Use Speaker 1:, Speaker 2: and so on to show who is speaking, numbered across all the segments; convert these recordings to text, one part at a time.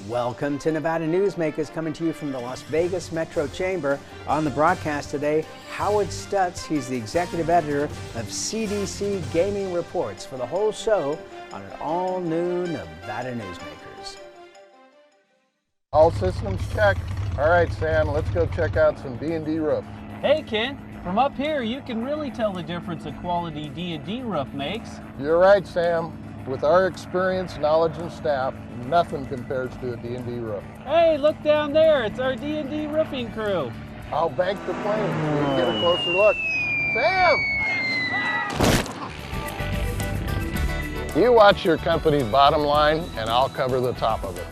Speaker 1: Welcome to Nevada Newsmakers, coming to you from the Las Vegas Metro Chamber. On the broadcast today, Howard Stutz. He's the executive editor of CDC Gaming Reports for the whole show on an all-new Nevada Newsmakers.
Speaker 2: All systems check. All right, Sam, let's go check out some D&D roof.
Speaker 3: Hey, Ken. From up here, you can really tell the difference a quality D&D roof makes.
Speaker 2: You're right, Sam. With our experience, knowledge, and staff, nothing compares to a D&D roof.
Speaker 3: Hey, look down there. It's our D&D roofing crew.
Speaker 2: I'll bank the plane so we can get a closer look. Sam! You watch your company's bottom line, and I'll cover the top of it.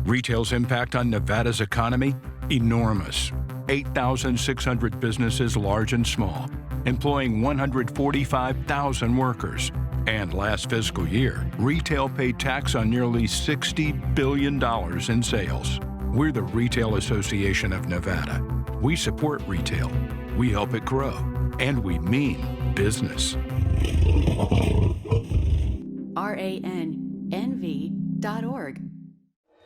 Speaker 4: Retail's impact on Nevada's economy? Enormous. 8,600 businesses, large and small, employing 145,000 workers. And last fiscal year, retail paid tax on nearly $60 billion in sales. We're the Retail Association of Nevada. We support retail, we help it grow, and we mean business.
Speaker 5: RANNV.org.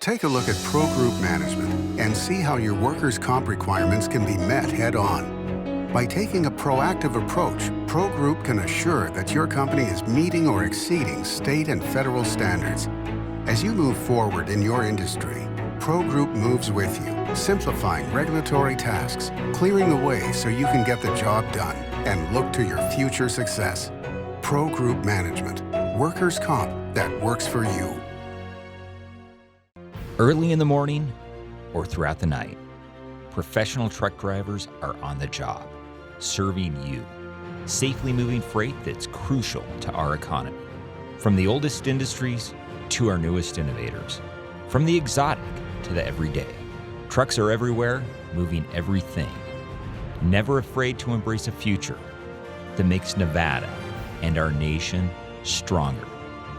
Speaker 6: Take a look at Pro Group Management and see how your workers' comp requirements can be met head-on. By taking a proactive approach, Pro Group can assure that your company is meeting or exceeding state and federal standards. As you move forward in your industry, Pro Group moves with you, simplifying regulatory tasks, clearing the way so you can get the job done and look to your future success. Pro Group Management, workers' comp that works for you.
Speaker 7: Early in the morning or throughout the night, professional truck drivers are on the job, serving you, safely moving freight that's crucial to our economy. From the oldest industries to our newest innovators, from the exotic to the everyday, trucks are everywhere, moving everything. Never afraid to embrace a future that makes Nevada and our nation stronger.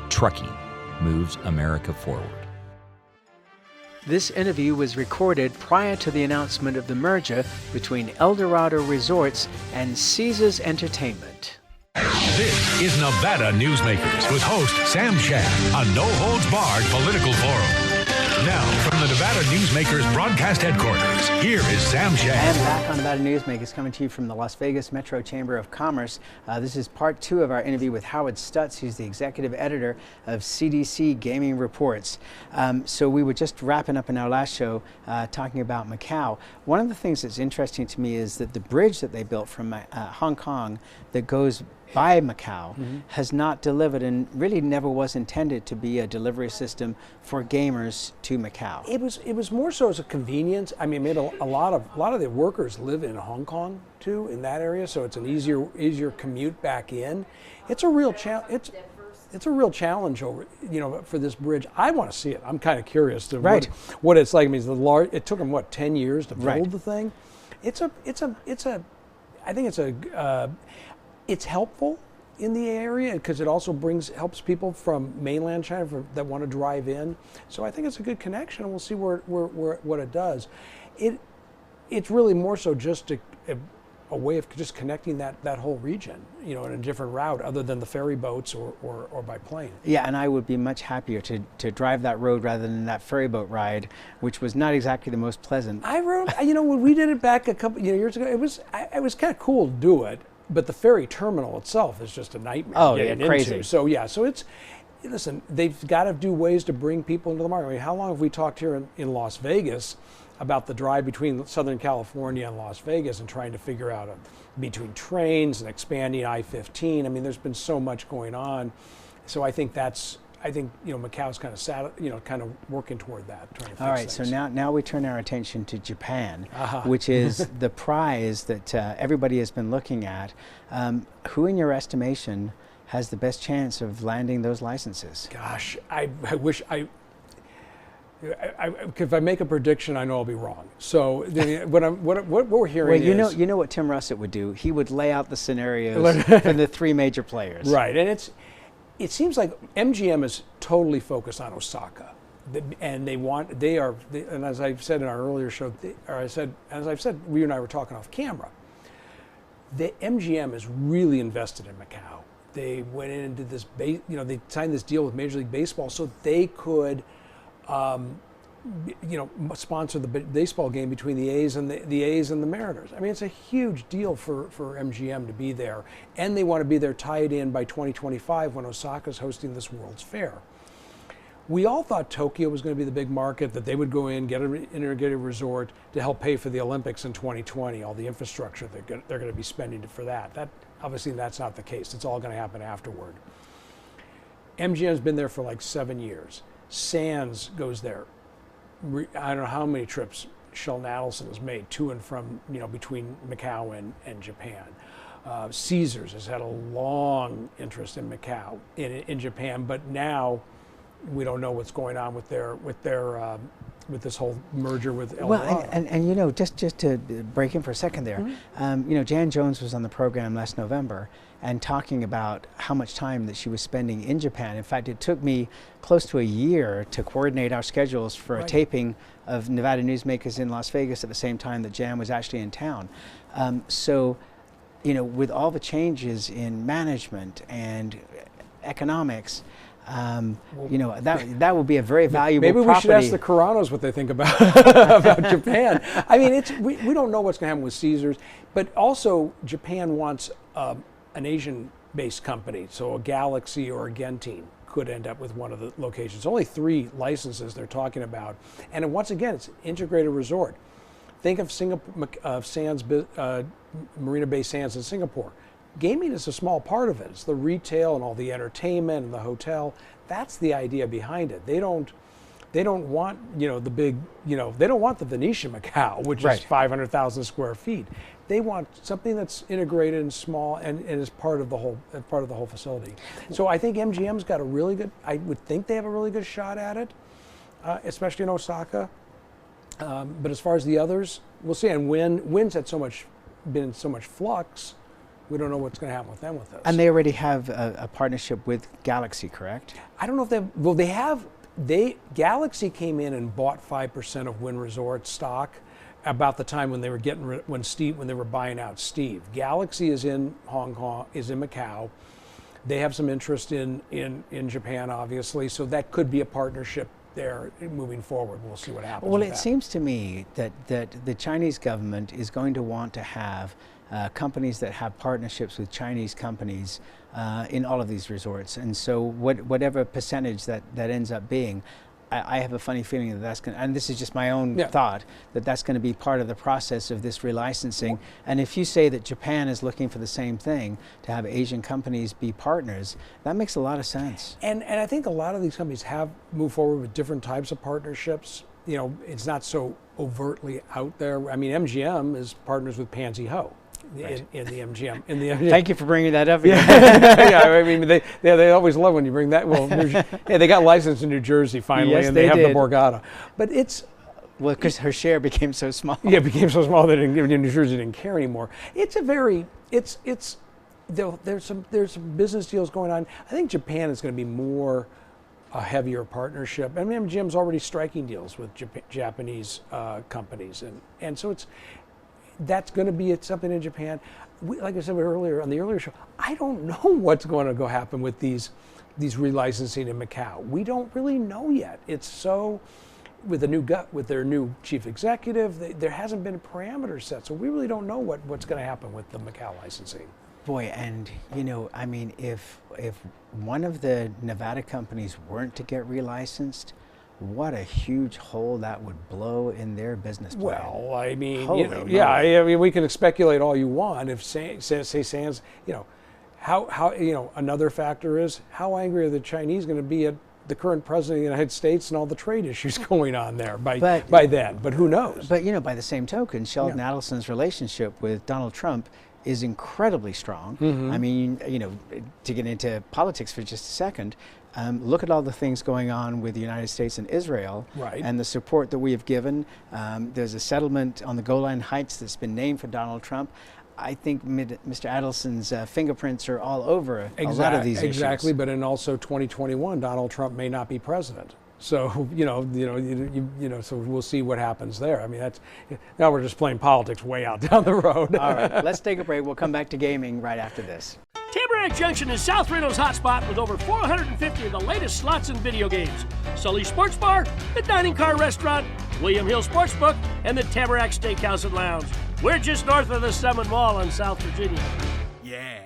Speaker 7: Trucking moves America forward.
Speaker 1: This interview was recorded prior to the announcement of the merger between Eldorado Resorts and Caesars Entertainment.
Speaker 8: This is Nevada Newsmakers with host Sam Shad on No Holds Barred Political Forum. Now, from the Nevada Newsmakers broadcast headquarters, here is Sam Shad.
Speaker 1: And back on Nevada Newsmakers, coming to you from the Las Vegas Metro Chamber of Commerce. This is part 2 of our interview with Howard Stutz. He's the executive editor of CDC Gaming Reports. So we were just wrapping up in our last show talking about Macau. One of the things that's interesting to me is that the bridge that they built from Hong Kong that goes by Macau has not delivered and really never was intended to be a delivery system for gamers to Macau.
Speaker 9: It was more so as a convenience. I mean, it made a lot of the workers live in Hong Kong too, in that area, so it's an easier commute back in. It's a real challenge. It's a real challenge over, for this bridge. I want to see it. I'm kind of curious to what it's like. I mean, it took them 10 years to build the thing. I think it's helpful in the area because it also helps people from mainland China that want to drive in. So I think it's a good connection, and we'll see what it does. It's really more so just a way of just connecting that whole region, in a different route other than the ferry boats or by plane.
Speaker 1: Yeah, and I would be much happier to drive that road rather than that ferry boat ride, which was not exactly the most pleasant.
Speaker 9: I rode, when we did it back a couple years ago, it was kind of cool to do it. But the ferry terminal itself is just a nightmare.
Speaker 1: Oh, yeah, crazy.
Speaker 9: So listen, they've got to do ways to bring people into the market. I mean, how long have we talked here in Las Vegas about the drive between Southern California and Las Vegas and trying to figure out between trains and expanding I-15? I mean, there's been so much going on. So I think Macau's kind of working toward that. Trying to fix
Speaker 1: All right,
Speaker 9: things.
Speaker 1: so now we turn our attention to Japan, which is the prize that everybody has been looking at. Who, in your estimation, has the best chance of landing those licenses?
Speaker 9: Gosh, I wish if I make a prediction, I know I'll be wrong. So what we're hearing is...
Speaker 1: you know what Tim Russett would do? He would lay out the scenarios for the 3 major players.
Speaker 9: Right, and it seems like MGM is totally focused on Osaka, and and as I've said in our earlier show, as I've said, you and I were talking off camera, the MGM is really invested in Macau. They went in and did this, they signed this deal with Major League Baseball so they could sponsor the baseball game between the A's and the A's and the Mariners. I mean, it's a huge deal for MGM to be there, and they want to be there tied in by 2025 when Osaka's hosting this World's Fair. We all thought Tokyo was going to be the big market, that they would go in, get an integrated resort to help pay for the Olympics in 2020, all the infrastructure they're going to be spending for that. Obviously, that's not the case. It's all going to happen afterward. MGM's been there for like 7 years. Sands goes there. I don't know how many trips Sheldon Adelson has made to and from, between Macau and Japan. Caesars has had a long interest in Macau, in Japan, but now we don't know what's going on with this whole merger with El Dorado.
Speaker 1: And just to break in for a second there, Jan Jones was on the program last November and talking about how much time that she was spending in Japan. In fact, it took me close to a year to coordinate our schedules for a taping of Nevada Newsmakers in Las Vegas at the same time that Jan was actually in town. So, with all the changes in management and economics, that will be a very valuable
Speaker 9: Maybe
Speaker 1: property.
Speaker 9: we should ask the Caranos what they think about Japan. I mean, we don't know what's going to happen with Caesars, but also Japan wants an Asian-based company, so a Galaxy or a Genting could end up with one of the locations. Only 3 licenses they're talking about, and once again, it's an integrated resort. Think of Sands, Marina Bay Sands in Singapore. Gaming is a small part of it. It's the retail and all the entertainment and the hotel. That's the idea behind it. They don't want the big they don't want the Venetian Macau, which is 500,000 square feet. They want something that's integrated and small and is part of the whole facility. So I think MGM's got a really good. I would think they have a really good shot at it, especially in Osaka. But as far as the others, we'll see. And Wynn's had been in so much flux. We don't know what's going to happen with them with this.
Speaker 1: And they already have a partnership with Galaxy, correct?
Speaker 9: I don't know if they have. Galaxy came in and bought 5% of Wynn Resort stock about the time when they were when they were buying out Steve. Galaxy is in Hong Kong, is in Macau. They have some interest in Japan, obviously, so that could be a partnership there moving forward. We'll see what happens.
Speaker 1: Well, it seems to me that the Chinese government is going to want to have companies that have partnerships with Chinese companies in all of these resorts, and so whatever percentage that ends up being, I have a funny feeling that that's going to, and this is just my own thought, that's going to be part of the process of this relicensing. And if you say that Japan is looking for the same thing, to have Asian companies be partners, that makes a lot of sense.
Speaker 9: And I think a lot of these companies have moved forward with different types of partnerships. It's not so overtly out there. I mean, MGM is partners with Pansy Ho. In the MGM.
Speaker 1: Thank you for bringing that up again.
Speaker 9: Yeah, I mean, they always love when you bring that. Well, they got licensed in New Jersey finally,
Speaker 1: yes,
Speaker 9: and they have the Borgata. But
Speaker 1: because her share became so small.
Speaker 9: Yeah, it became so small that New Jersey didn't care anymore. It's a very there's some business deals going on. I think Japan is going to be more a heavier partnership. I mean, MGM's already striking deals with Japanese companies, and so that's going to be something in Japan. Like I said earlier on the earlier show, I don't know what's going to go happen with these relicensing in Macau. We don't really know yet. It's so with their new chief executive, there hasn't been a parameter set, so we really don't know what's going to happen with the Macau licensing.
Speaker 1: Boy, and I mean, if one of the Nevada companies weren't to get relicensed, what a huge hole that would blow in their business plan.
Speaker 9: Well, I mean, I mean, we can speculate all you want. If say Sands, how another factor is how angry are the Chinese going to be at the current president of the United States and all the trade issues going on there by then? But who knows?
Speaker 1: But by the same token, Sheldon Adelson's relationship with Donald Trump is incredibly strong.
Speaker 9: Mm-hmm.
Speaker 1: I mean, to get into politics for just a second, look at all the things going on with the United States and Israel, and the support that we have given. There's a settlement on the Golan Heights that's been named for Donald Trump. I think Mr. Adelson's fingerprints are all over a lot of these issues.
Speaker 9: Exactly, but in also 2021, Donald Trump may not be president. So so we'll see what happens there. I mean, now we're just playing politics way out down the road.
Speaker 1: All right, let's take a break. We'll come back to gaming right after this.
Speaker 10: Tamarack Junction is South Reno's hotspot with over 450 of the latest slots and video games. Sully Sports Bar, the Dining Car Restaurant, William Hill Sportsbook, and the Tamarack Steakhouse and Lounge. We're just north of the Summit Mall in South Virginia. Yeah.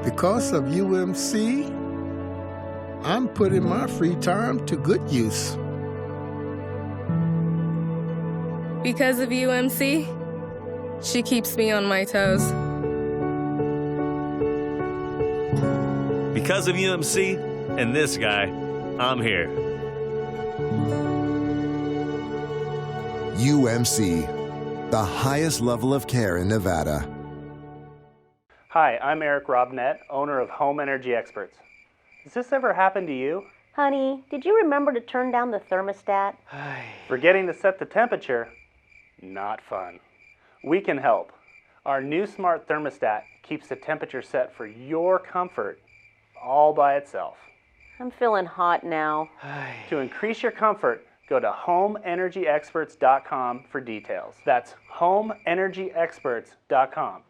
Speaker 11: Because of UMC, I'm putting my free time to good use.
Speaker 12: Because of UMC, she keeps me on my toes.
Speaker 13: Because of UMC and this guy, I'm here.
Speaker 14: UMC, the highest level of care in Nevada.
Speaker 15: Hi, I'm Eric Robnett, owner of Home Energy Experts. Has this ever happened to you?
Speaker 16: Honey, did you remember to turn down the thermostat?
Speaker 15: Forgetting to set the temperature? Not fun. We can help. Our new smart thermostat keeps the temperature set for your comfort all by itself.
Speaker 16: I'm feeling hot now.
Speaker 15: To increase your comfort, go to homeenergyexperts.com for details. That's homeenergyexperts.com.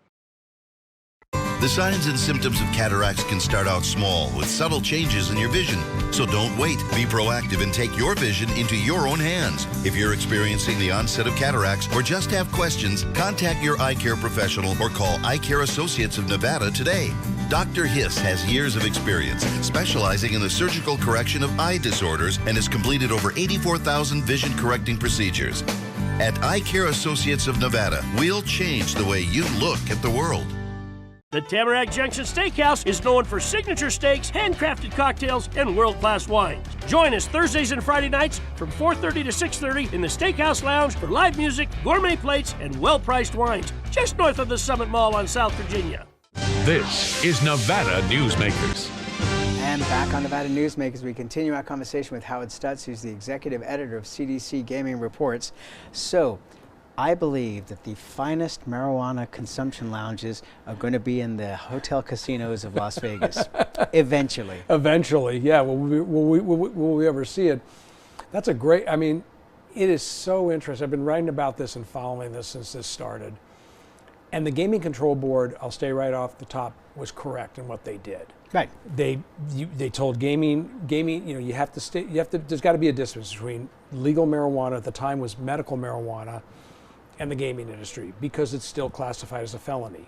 Speaker 17: The signs and symptoms of cataracts can start out small with subtle changes in your vision. So don't wait. Be proactive and take your vision into your own hands. If you're experiencing the onset of cataracts or just have questions, contact your eye care professional or call Eye Care Associates of Nevada today. Dr. Hiss has years of experience specializing in the surgical correction of eye disorders and has completed over 84,000 vision correcting procedures. At Eye Care Associates of Nevada, we'll change the way you look at the world.
Speaker 10: The Tamarack Junction Steakhouse is known for signature steaks, handcrafted cocktails, and world-class wines. Join us Thursdays and Friday nights from 4:30 to 6:30 in the Steakhouse Lounge for live music, gourmet plates, and well-priced wines, just north of the Summit Mall on South Virginia.
Speaker 8: This is Nevada Newsmakers.
Speaker 1: And back on Nevada Newsmakers, we continue our conversation with Howard Stutz, who's the executive editor of CDC Gaming Reports. So, I believe that the finest marijuana consumption lounges are going to be in the hotel casinos of Las Vegas, eventually.
Speaker 9: Eventually, yeah. Will we ever see it? That's a great, I mean, it is so interesting. I've been writing about this and following this since this started. And the Gaming Control Board, I'll stay right off the top, was correct in what they did.
Speaker 1: Right.
Speaker 9: They told gaming, you have to, there's got to be a distance between legal marijuana, at the time was medical marijuana, and the gaming industry, because it's still classified as a felony.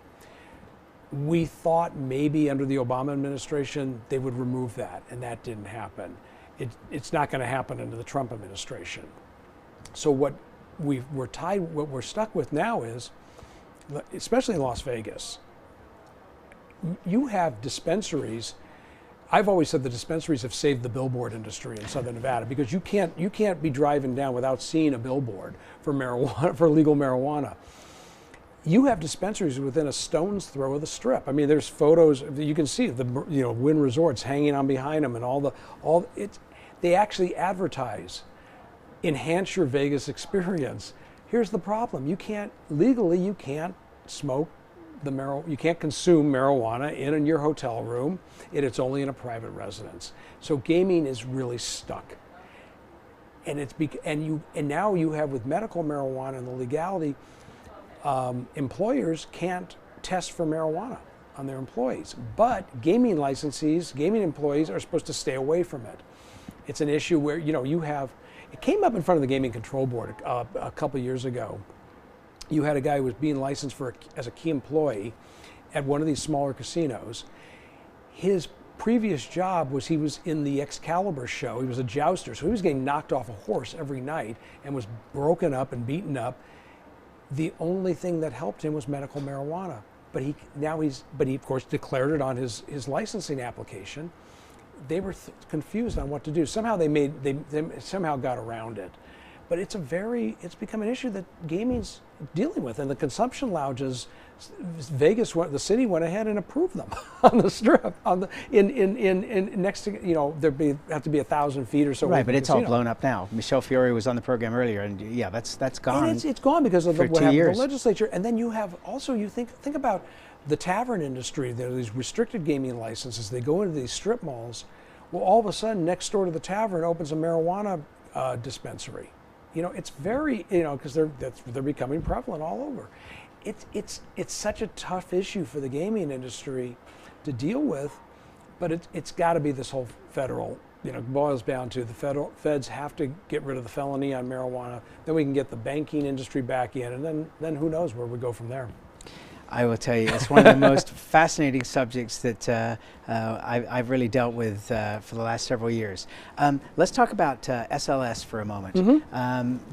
Speaker 9: We thought maybe under the Obama administration they would remove that, and that didn't happen. It's not going to happen under the Trump administration. So what we're stuck with now is, especially in Las Vegas, you have dispensaries. I've always said the dispensaries have saved the billboard industry in Southern Nevada, because you can't be driving down without seeing a billboard for marijuana, for legal marijuana. You have dispensaries within a stone's throw of the Strip. I mean, there's photos you can see the Wynn Resorts hanging on behind them, and they actually advertise, enhance your Vegas experience. Here's the problem: you can't smoke you can't consume marijuana in your hotel room, and it's only in a private residence. So gaming is really stuck. And now you have, with medical marijuana and the legality, employers can't test for marijuana on their employees. But gaming licensees, gaming employees are supposed to stay away from it. It's an issue where, it came up in front of the Gaming Control Board a couple years ago. You had a guy who was being licensed as a key employee at one of these smaller casinos. His previous job was he was in the Excalibur show. He was a jouster, so he was getting knocked off a horse every night and was broken up and beaten up. The only thing that helped him was medical marijuana. But he of course declared it on his licensing application. They were confused on what to do. Somehow they somehow got around it. But it's become an issue that gaming's dealing with, and the consumption lounges, Vegas, the city went ahead and approved them on the Strip, next to, there'd have to be 1,000 feet or so.
Speaker 1: Right, but it's all blown up now. Michelle Fiore was on the program earlier, and yeah, that's gone.
Speaker 9: And it's gone because of what happened
Speaker 1: years.
Speaker 9: in the legislature. And then you have also, you think about the tavern industry. There are these restricted gaming licenses. They go into these strip malls. Well, all of a sudden, next door to the tavern opens a marijuana dispensary. It's very, because they're becoming prevalent all over. it's such a tough issue for the gaming industry to deal with, but it's got to be this whole federal. It boils down to the feds have to get rid of the felony on marijuana. Then we can get the banking industry back in, and then who knows where we go from there.
Speaker 1: I will tell you, it's one of the most fascinating subjects that I've really dealt with for the last several years. Let's talk about SLS for a moment,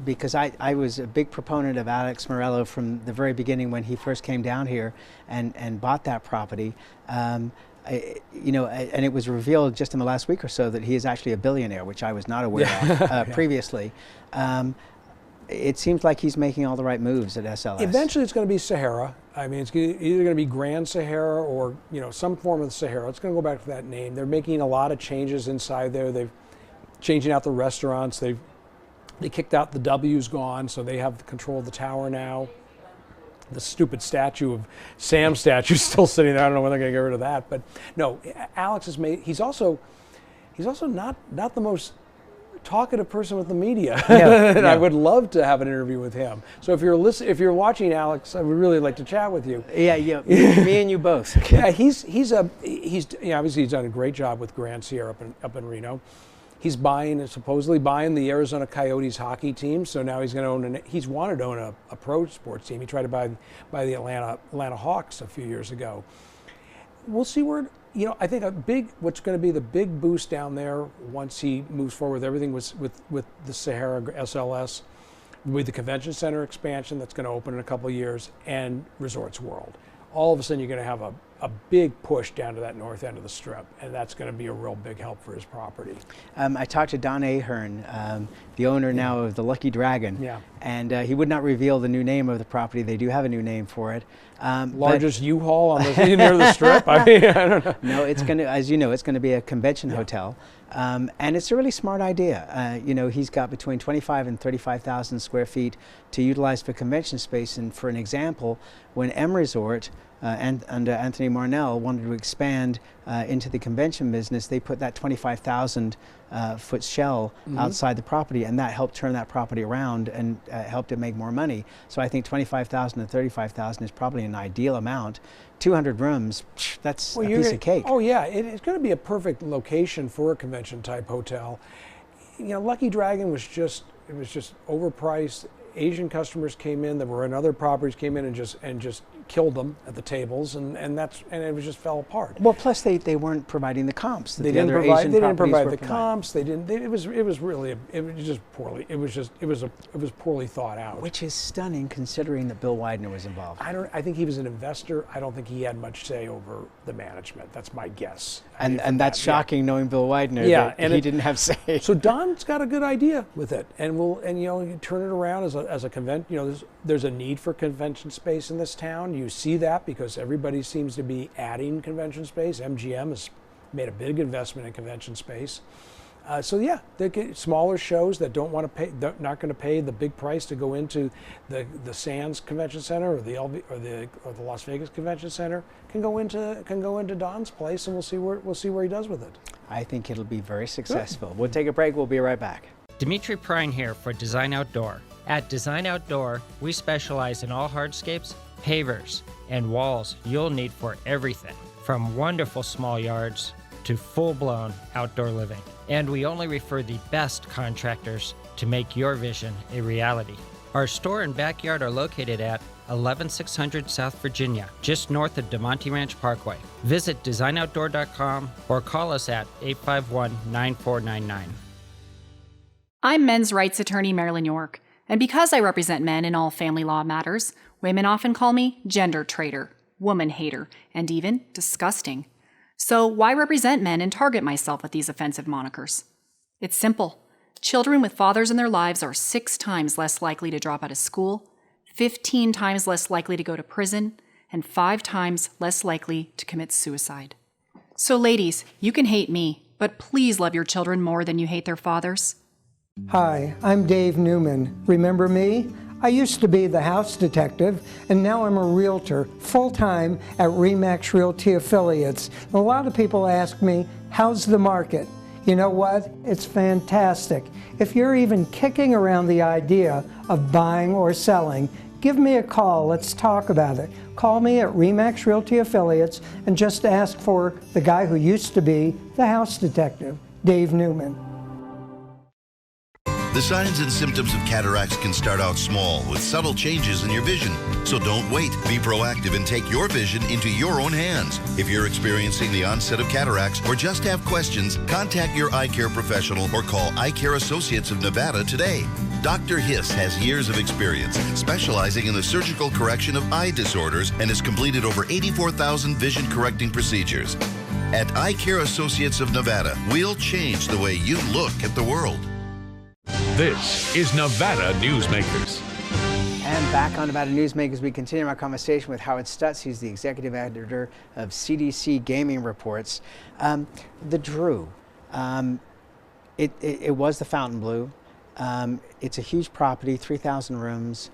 Speaker 1: because I was a big proponent of Alex Morello from the very beginning when he first came down here and bought that property. And it was revealed just in the last week or so that he is actually a billionaire, which I was not aware of previously. It seems like he's making all the right moves at SLS.
Speaker 9: Eventually it's going to be Sahara. I mean, it's either going to be Grand Sahara or some form of Sahara. It's going to go back to that name. They're making a lot of changes inside there. They've changing out the restaurants. They kicked out the W's gone, so they have control of the tower now. The stupid Sam statue is still sitting there. I don't know when they're going to get rid of that. But no, Alex has made. He's also not the most talkative person with the media. And I would love to have an interview with him. So if you're watching, Alex, I would really like to chat with you.
Speaker 1: Yeah, me and you both.
Speaker 9: Yeah, he's obviously he's done a great job with Grand Sierra up in Reno. He's supposedly buying the Arizona Coyotes hockey team. So now he's going to he's wanted to own a pro sports team. He tried to buy the Atlanta Hawks a few years ago. We'll see where. I think what's going to be the big boost down there once he moves forward with everything with the Sahara SLS, with the convention center expansion that's going to open in a couple of years, and Resorts World. All of a sudden you're going to have a big push down to that north end of the Strip, and that's going to be a real big help for his property.
Speaker 1: I talked to Don Ahern, the owner now of the Lucky Dragon, and he would not reveal the new name of the property. They do have a new name for it.
Speaker 9: Largest U-Haul near the Strip? I mean, I don't know.
Speaker 1: No, it's going to, as you know, it's going to be a convention hotel. And it's a really smart idea. He's got between 25 and 35,000 square feet to utilize for convention space. And for an example, when M Resort under Anthony Marnell wanted to expand into the convention business, they put that 25,000 foot shell outside the property, and that helped turn that property around and helped it make more money. So I think 25,000 to 35,000 is probably an ideal amount. 200 rooms, that's a piece of cake.
Speaker 9: Oh yeah, it's going to be a perfect location for a convention type hotel. Lucky Dragon was just overpriced. Asian customers came in that were in other properties, came in and just killed them at the tables, and it just fell apart.
Speaker 1: Well, plus they weren't providing the comps.
Speaker 9: They didn't provide the comps. It was poorly thought out.
Speaker 1: Which is stunning considering that Bill Widener was involved.
Speaker 9: I think he was an investor. I don't think he had much say over the management. That's my guess.
Speaker 1: And that's shocking, knowing Bill Widener. That he didn't have say.
Speaker 9: So Don's got a good idea with it, and you turn it around as a convention. There's a need for convention space in this town. You see that because everybody seems to be adding convention space. MGM has made a big investment in convention space. So yeah, they get smaller shows that don't want to pay, not going to pay the big price to go into the Sands Convention Center or the Las Vegas Convention Center can go into Don's place, and we'll see where he does with it.
Speaker 1: I think it'll be very successful. Good. We'll take a break. We'll be right back.
Speaker 18: Dimitri Prine here for Design Outdoor. At Design Outdoor, we specialize in all hardscapes, pavers, and walls you'll need for everything, from wonderful small yards to full-blown outdoor living. And we only refer the best contractors to make your vision a reality. Our store and backyard are located at 11600 South Virginia, just north of DeMonte Ranch Parkway. Visit designoutdoor.com or call us at 851-9499.
Speaker 19: I'm men's rights attorney Marilyn York, and because I represent men in all family law matters, women often call me gender traitor, woman hater, and even disgusting. So why represent men and target myself with these offensive monikers? It's simple. Children with fathers in their lives are 6 times less likely to drop out of school, 15 times less likely to go to prison, and 5 times less likely to commit suicide. So ladies, you can hate me, but please love your children more than you hate their fathers.
Speaker 20: Hi, I'm Dave Newman. Remember me? I used to be the house detective, and now I'm a realtor, full-time at RE/MAX Realty Affiliates. A lot of people ask me, how's the market? You know what? It's fantastic. If you're even kicking around the idea of buying or selling, Give me a call. Let's talk about it. Call me at RE/MAX Realty Affiliates and just ask for the guy who used to be the house detective, Dave Newman.
Speaker 17: The signs and symptoms of cataracts can start out small with subtle changes in your vision. So don't wait. Be proactive and take your vision into your own hands. If you're experiencing the onset of cataracts or just have questions, contact your eye care professional or call Eye Care Associates of Nevada today. Dr. Hiss has years of experience specializing in the surgical correction of eye disorders and has completed over 84,000 vision correcting procedures. At Eye Care Associates of Nevada, we'll change the way you look at the world.
Speaker 8: This is Nevada Newsmakers.
Speaker 1: And back on Nevada Newsmakers, we continue our conversation with Howard Stutz. He's the executive editor of CDC Gaming Reports. The Drew, it was the Fontainebleau. It's a huge property, 3,000 rooms.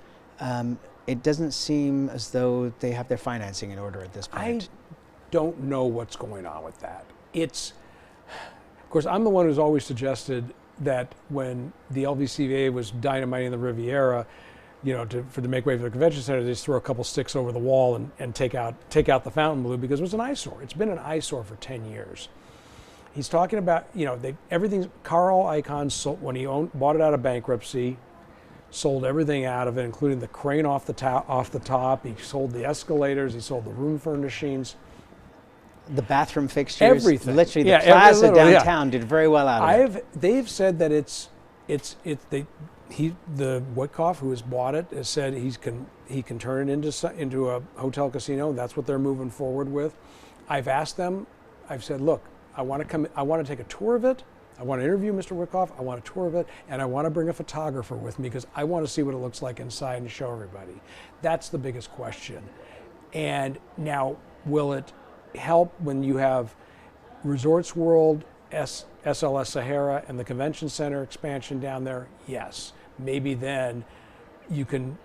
Speaker 1: It doesn't seem as though they have their financing in order at this point.
Speaker 9: I don't know what's going on with that. Of course, I'm the one who's always suggested that when the LVCVA was dynamiting the Riviera, to make way for the convention center, they just throw a couple sticks over the wall and take out the Fontainebleau because it was an eyesore. It's been an eyesore for 10 years. He's talking about, everything. Carl Icahn sold, when he bought it out of bankruptcy, sold everything out of it, including the crane off the top. He sold the escalators. He sold the room furnishings.
Speaker 1: The bathroom fixtures,
Speaker 9: everything.
Speaker 1: Literally, the plaza downtown did very well out of it.
Speaker 9: They've said that the Witkoff, who has bought it, has said he can turn it into a hotel casino. That's what they're moving forward with. I've asked them. I've said, look, I want to take a tour of it. I want to interview Mr. Witkoff. I want a tour of it, and I want to bring a photographer with me because I want to see what it looks like inside and show everybody. That's the biggest question. And now, will it help when you have Resorts World, SLS Sahara, and the Convention Center expansion down there? Yes, maybe then you can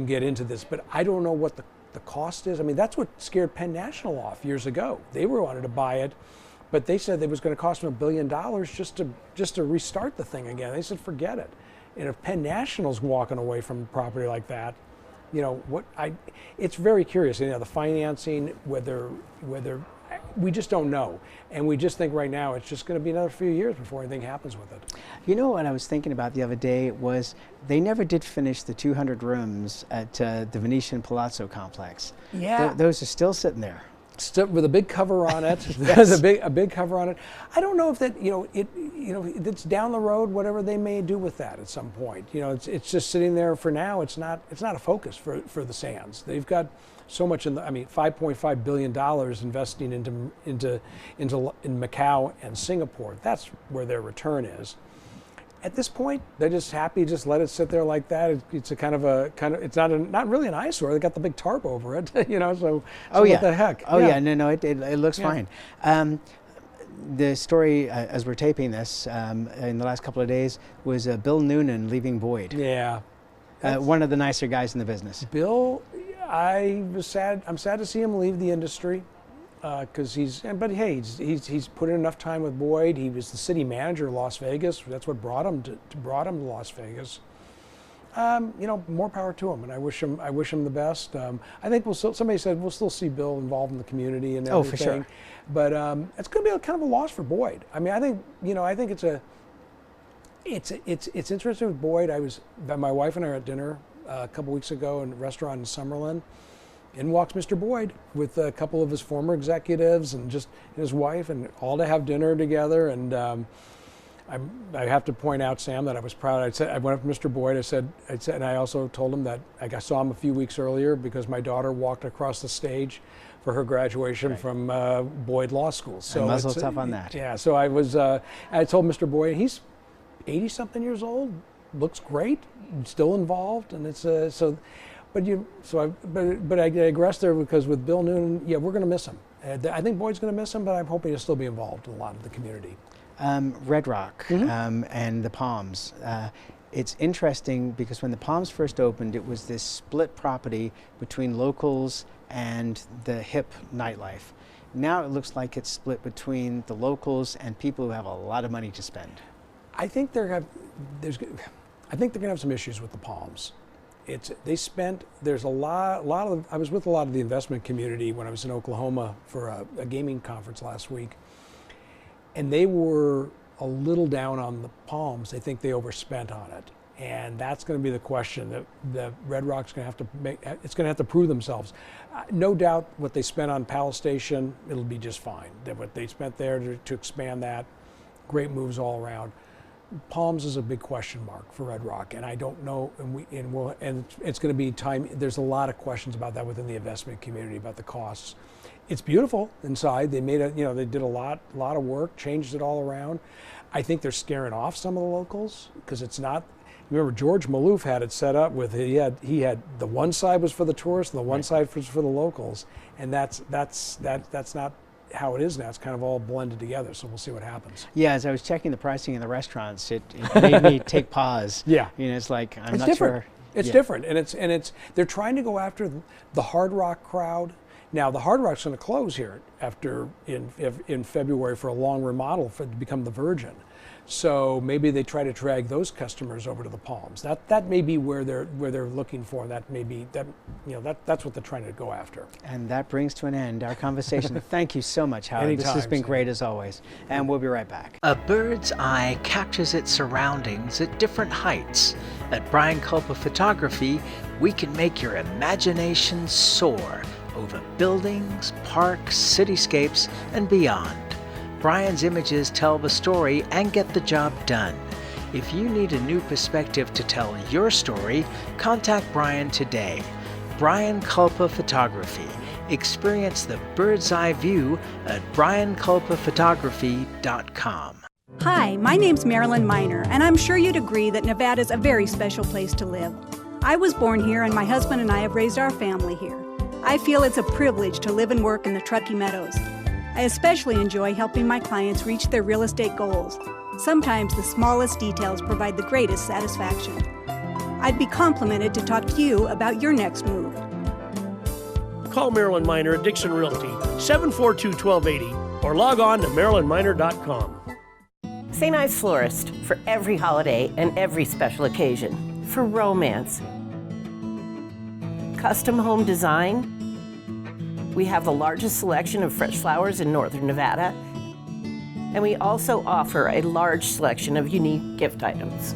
Speaker 9: get into this, but I don't know what the cost is. I mean, that's what scared Penn National off years ago. They wanted to buy it, but they said it was going to cost them $1 billion just to restart the thing again. They said forget it. And if Penn National's walking away from a property like that, it's very curious. The financing, whether we just don't know, and we just think right now it's just going to be another few years before anything happens with it.
Speaker 1: You know what I was thinking about the other day was they never did finish the 200 rooms at the Venetian Palazzo complex.
Speaker 9: Yeah,
Speaker 1: those are still sitting there.
Speaker 9: Still with a big cover on it.
Speaker 1: Yes.
Speaker 9: a big cover on it. I don't know if that it's down the road. Whatever they may do with that at some point. It's just sitting there for now. It's not a focus for the Sands. They've got so much $5.5 billion investing in Macau and Singapore. That's where their return is. At this point, they're just happy. Just let it sit there like that. It's it's not really an eyesore. They got the big tarp over it, So what the heck?
Speaker 1: No, it looks fine. The story, as we're taping this, in the last couple of days, was Bill Noonan leaving Boyd.
Speaker 9: Yeah,
Speaker 1: one of the nicer guys in the business.
Speaker 9: Bill, I'm sad to see him leave the industry. Because he's put in enough time with Boyd. He was the city manager of Las Vegas. That's what brought him to Las Vegas. More power to him, and I wish him the best. I think somebody said we'll still see Bill involved in the community and everything.
Speaker 1: Oh, for sure.
Speaker 9: But it's going to be kind of a loss for Boyd. I mean, I think it's interesting with Boyd. My wife and I were at dinner a couple weeks ago in a restaurant in Summerlin. In walks Mr. Boyd with a couple of his former executives and just his wife, and all to have dinner together. And I have to point out, Sam, that I was proud. I went up to Mr. Boyd. I said, and I also told him that I saw him a few weeks earlier because my daughter walked across the stage for her graduation from Boyd Law School. So
Speaker 1: muzzle tough on that.
Speaker 9: Yeah. So I told Mr. Boyd, he's 80-something years old, looks great, still involved, and it's so. But I digress there because with Bill Noonan, we're going to miss him. I think Boyd's going to miss him, but I'm hoping he'll still be involved in a lot of the community.
Speaker 1: Red Rock and the Palms. It's interesting because when the Palms first opened, it was this split property between locals and the hip nightlife. Now it looks like it's split between the locals and people who have a lot of money to spend.
Speaker 9: I think they're going to have some issues with the Palms. There's a lot of, I was with a lot of the investment community when I was in Oklahoma for a gaming conference last week, and they were a little down on the Palms. They think they overspent on it. And that's going to be the question that the Red Rock's going to have to make. It's going to have to prove themselves. No doubt what they spent on Palace Station, it'll be just fine. What they spent there to expand that, great moves all around. Palms is a big question mark for Red Rock, and I don't know. And it's going to be time. There's a lot of questions about that within the investment community about the costs. It's beautiful inside. They made they did a lot of work, changed it all around. I think they're scaring off some of the locals because it's not. Remember, George Maloof had it set up with he had the one side was for the tourists and the one side was for the locals, and that's not how it is now. It's kind of all blended together. So we'll see what happens.
Speaker 1: Yeah, as I was checking the pricing in the restaurants, it made me take pause.
Speaker 9: Yeah,
Speaker 1: it's like I'm
Speaker 9: it's
Speaker 1: not
Speaker 9: different.
Speaker 1: sure.
Speaker 9: It's different, and it's they're trying to go after the Hard Rock crowd. Now the Hard Rock's going to close here in February for a long remodel to become the Virgin. So maybe they try to drag those customers over to the Palms. That may be where they're looking for. That may be that's what they're trying to go after.
Speaker 1: And that brings to an end our conversation. Thank you so much, Howard.
Speaker 9: Anytime,
Speaker 1: this has been
Speaker 9: Sam.
Speaker 1: Great as always. And we'll be right back. A bird's eye captures its surroundings at different heights. At Brian Culpa Photography, we can make your imagination soar over buildings, parks, cityscapes, and beyond. Brian's images tell the story and get the job done. If you need a new perspective to tell your story, contact Brian today. Brian Culpa Photography. Experience the bird's eye view at brianculpaphotography.com.
Speaker 21: Hi, my name's Marilyn Miner, and I'm sure you'd agree that Nevada's a very special place to live. I was born here, and my husband and I have raised our family here. I feel it's a privilege to live and work in the Truckee Meadows. I especially enjoy helping my clients reach their real estate goals. Sometimes the smallest details provide the greatest satisfaction. I'd be complimented to talk to you about your next move.
Speaker 10: Call Marilyn Miner at Dixon Realty, 742-1280, or log on to marilynminer.com.
Speaker 22: St. Ives Florist, for every holiday and every special occasion. For romance. Custom home design. We have the largest selection of fresh flowers in northern Nevada, and we also offer a large selection of unique gift items.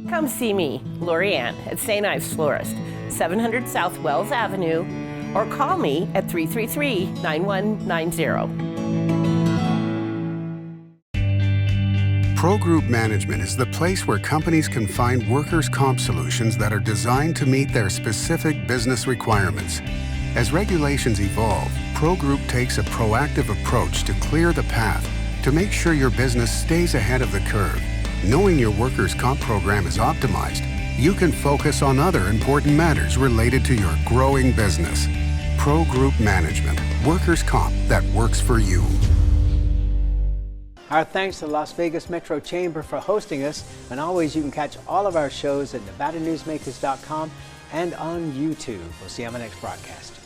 Speaker 22: Come see me, Lori Ann, at St. Ives Florist, 700 South Wells Avenue, or call me at 333-9190.
Speaker 6: Pro Group Management is the place where companies can find workers' comp solutions that are designed to meet their specific business requirements. As regulations evolve, Pro Group takes a proactive approach to clear the path to make sure your business stays ahead of the curve. Knowing your workers' comp program is optimized, you can focus on other important matters related to your growing business. Pro Group Management, workers' comp that works for you.
Speaker 1: Our thanks to the Las Vegas Metro Chamber for hosting us, and always you can catch all of our shows at NevadaNewsmakers.com and on YouTube. We'll see you on the next broadcast.